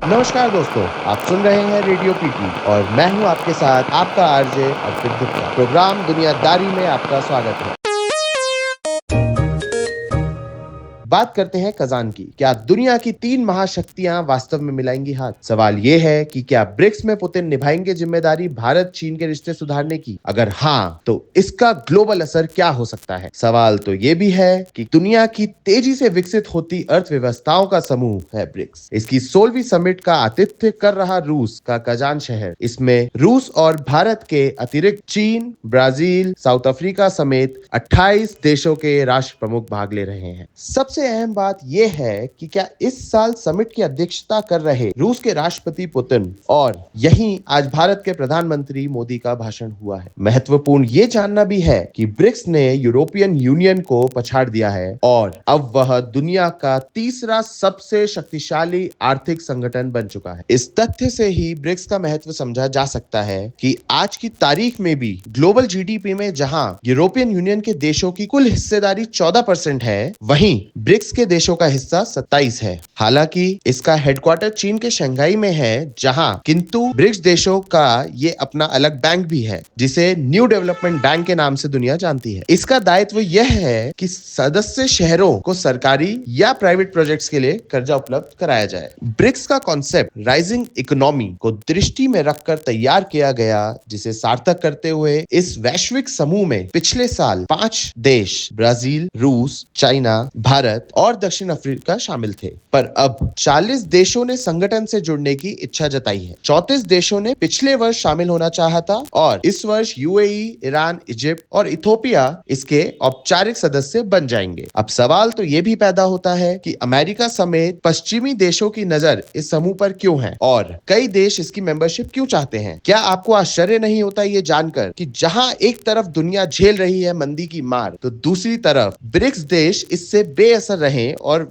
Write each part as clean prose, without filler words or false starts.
नमस्कार दोस्तों, आप सुन रहे हैं रेडियो पीटी और मैं हूं आपके साथ आपका आरजे अर्पित गुप्ता। प्रोग्राम दुनियादारी में आपका स्वागत है। बात करते हैं कजान की। क्या दुनिया की 3 महाशक्तियां वास्तव में मिलाएंगी हाथ? सवाल यह है कि क्या ब्रिक्स में पुतिन निभाएंगे जिम्मेदारी भारत चीन के रिश्ते सुधारने की? अगर हाँ, तो इसका ग्लोबल असर क्या हो सकता है? सवाल तो यह भी है कि दुनिया की तेजी से विकसित होती अर्थव्यवस्थाओं का समूह है ब्रिक्स। इसकी 16वीं समिट का आतिथ्य कर रहा रूस का कजान शहर। इसमें रूस और भारत के अतिरिक्त चीन, ब्राजील, साउथ अफ्रीका समेत 28 देशों के राष्ट्र प्रमुख भाग ले रहे हैं। सबसे अहम बात यह है कि क्या इस साल समिट की अध्यक्षता कर रहे रूस के राष्ट्रपति पुतिन और यहीं आज भारत के प्रधानमंत्री मोदी का भाषण हुआ है। महत्वपूर्ण ये जानना भी है कि ब्रिक्स ने यूरोपियन यूनियन को पछाड़ दिया है और अब वह दुनिया का तीसरा सबसे शक्तिशाली आर्थिक संगठन बन चुका है। इस तथ्य से ही ब्रिक्स का महत्व समझा जा सकता है कि आज की तारीख में भी ग्लोबल जीडीपी में जहां यूरोपियन यूनियन के देशों की कुल हिस्सेदारी 14% है, वहीं ब्रिक्स के देशों का हिस्सा 27 है। हालांकि इसका हेडक्वार्टर चीन के शंघाई में है, जहां किंतु ब्रिक्स देशों का ये अपना अलग बैंक भी है, जिसे न्यू डेवलपमेंट बैंक के नाम से दुनिया जानती है। इसका दायित्व यह है कि सदस्य शहरों को सरकारी या प्राइवेट प्रोजेक्ट्स के लिए कर्जा उपलब्ध कराया जाए। ब्रिक्स का कॉन्सेप्ट राइजिंग इकोनॉमी को दृष्टि में रखकर तैयार किया गया, जिसे सार्थक करते हुए इस वैश्विक समूह में पिछले साल 5 देश ब्राजील, रूस, चाइना, भारत और दक्षिण अफ्रीका शामिल थे, पर अब 40 देशों ने संगठन से जुड़ने की इच्छा जताई है। 34 देशों ने पिछले वर्ष शामिल होना चाहा था और इस वर्ष यूएई, ईरान, इजिप्ट और इथोपिया इसके औपचारिक सदस्य बन जाएंगे। अब सवाल तो यह भी पैदा होता है कि अमेरिका समेत पश्चिमी देशों की नजर इस समूह पर क्यों है और कई देश इसकी मेंबरशिप क्यों चाहते हैं? क्या आपको आश्चर्य नहीं होता ये जानकर कि जहां एक तरफ दुनिया झेल रही है मंदी की मार, तो दूसरी तरफ ब्रिक्स देश इससे बेअसर रहें और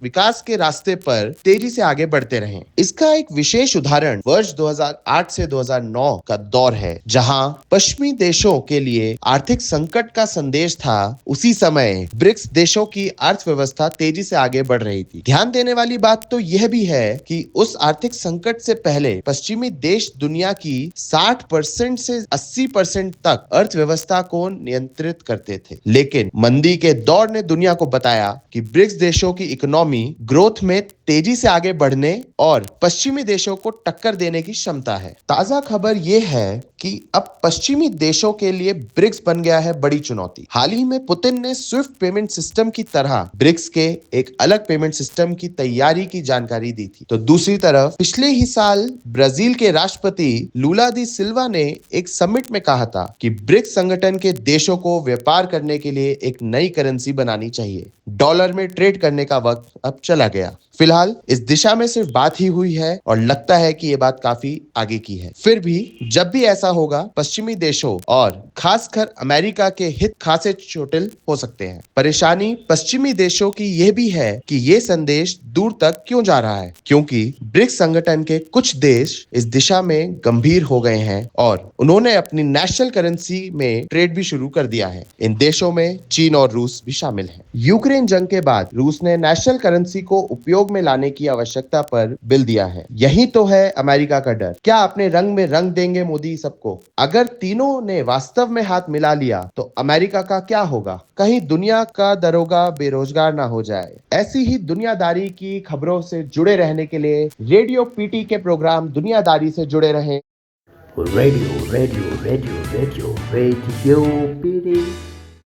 विकास के रास्ते पर तेजी से आगे बढ़ते रहें। इसका एक विशेष उदाहरण वर्ष 2008 से 2009 का दौर है, जहां पश्चिमी देशों के लिए आर्थिक संकट का संदेश था। उसी समय ब्रिक्स देशों की अर्थव्यवस्था तेजी से आगे बढ़ रही थी। ध्यान देने वाली बात तो यह भी है कि उस आर्थिक संकट से पहले पश्चिमी देश दुनिया की 60% से 80% तक अर्थव्यवस्था को नियंत्रित करते थे, लेकिन मंदी के दौर ने दुनिया को बताया कि ब्रिक्स देशों की इकोनॉमी ग्रोथ में तेजी से आगे बढ़ने और पश्चिमी देशों को टक्कर देने की क्षमता है। ताजा खबर यह है कि अब पश्चिमी देशों के लिए ब्रिक्स बन गया है बड़ी चुनौती। हाल ही में पुतिन ने स्विफ्ट पेमेंट सिस्टम की तरह ब्रिक्स के एक अलग पेमेंट सिस्टम की तैयारी की जानकारी दी थी, तो दूसरी तरफ पिछले ही साल ब्राजील के राष्ट्रपति लूला दी सिल्वा ने एक समिट में कहा था कि ब्रिक्स संगठन के देशों को व्यापार करने के लिए एक नई करेंसी बनानी चाहिए। डॉलर में ट्रेड करने का वक्त अब चला गया। फिलहाल इस दिशा में सिर्फ बात ही हुई है और लगता है कि ये बात काफी आगे की है। फिर भी जब भी ऐसा होगा, पश्चिमी देशों और खासकर अमेरिका के हित खासे चोटिल हो सकते हैं। परेशानी पश्चिमी देशों की यह भी है कि ये संदेश दूर तक क्यों जा रहा है, क्योंकि ब्रिक्स संगठन के कुछ देश इस दिशा में गंभीर हो गए हैं और उन्होंने अपनी नेशनल करेंसी में ट्रेड भी शुरू कर दिया है। इन देशों में चीन और रूस भी शामिल हैं। यूक्रेन जंग के बाद रूस ने नेशनल करेंसी को उपयोग में लाने की आवश्यकता पर बिल दिया है। यही तो है अमेरिका का डर। क्या अपने रंग में रंग देंगे मोदी सबको? अगर तीनों ने वास्तव में हाथ मिला लिया तो अमेरिका का क्या होगा? कहीं दुनिया का दरोगा बेरोजगार ना हो जाए। ऐसी ही दुनियादारी की खबरों से जुड़े रहने के लिए रेडियो पीटी के प्रोग्राम दुनियादारी से जुड़े रहें। Radio radio radio radio radio PT.